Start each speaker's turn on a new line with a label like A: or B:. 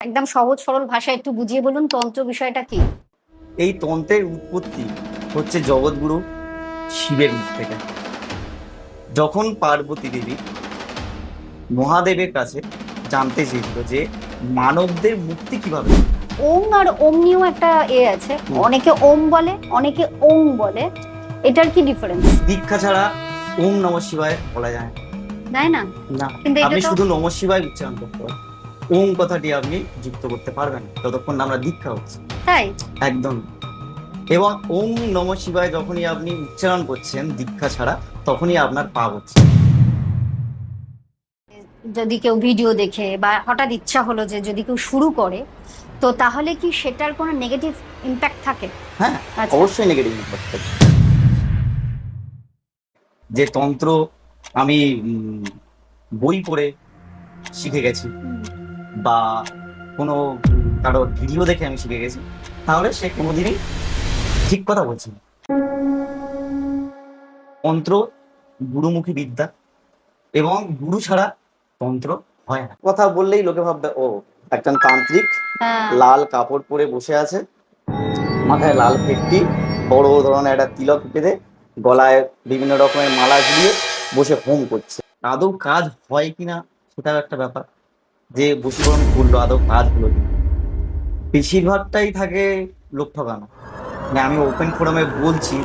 A: একদম সহজ সরল ভাষায় একটু বুঝিয়ে বলুন তন্ত্র বিষয়টা কি?
B: এই তন্ত্রের উৎপত্তি হচ্ছে জগৎগুরু শিবের মুখ থেকে। যখন পার্বতী দেবী মহাদেবের কাছে জানতে চেয়েছিল যে মানবদের মুক্তি কিভাবে হবে।
A: ওং আর ওম নিয়েও একটা আছে, অনেকে ওম বলে অনেকে ওং বলে, এটার কি ডিফারেন্স?
B: দীক্ষা ছাড়া ওম নমঃ শিবায় বলা যায় না।
A: তাই না?
B: না,
A: কিন্তু এটা
B: আপনি
A: তো
B: শুধু নমঃ শিবায় উচ্চারণ করতে পারেন, ওম কথাটি আপনি যুক্ত করতে পারবেন না ততক্ষণ না আমরা দীক্ষা হচ্ছে।
A: তাই
B: একদম। এবং ওম নমঃ শিবায় যখনই আপনি উচ্চারণ করছেন দীক্ষা ছাড়া, তখনই আপনার পাপ হচ্ছে।
A: যদি কেউ ভিডিও দেখে বা হঠাৎ ইচ্ছা হলো যে যদি কেউ শুরু করে, তো তাহলে কি সেটার কোনো নেগেটিভ ইম্প্যাক্ট থাকে?
B: হ্যাঁ,
A: আচ্ছা।
B: অবশ্যই নেগেটিভ ইম্প্যাক্ট থাকে। যে তন্ত্র আমি বই পড়ে শিখে গেছি
A: হুম।
B: বা কোনো কারো ভিডিও দেখে আমি শিখে গেছি, তাহলে সে কোনোদিনই ঠিক কথা বলছে না। তন্ত্র গুরুমুখী বিদ্যা, এবং গুরু ছাড়া তন্ত্র হয় না। কথা বললেই লোকে ভাববে ও একজন তান্ত্রিক,
A: হ্যাঁ।
B: লাল কাপড় পরে বসে আছে, মাথায় লাল ফেটটি, বড় ধরনের একটা তিলক বেঁধে, গলায় বিভিন্ন রকমের মালা ঝুলিয়ে বসে হোম করছে। আদৌ কাজ হয় কিনা সেটাও একটা ব্যাপার, যে বশীকরণ করলো আদৌ কাজ হলো কিনা। বেশিরভাগটাই থাকে লোক ঠকানো। মানে আমি ওপেন ফোরামে বলছি,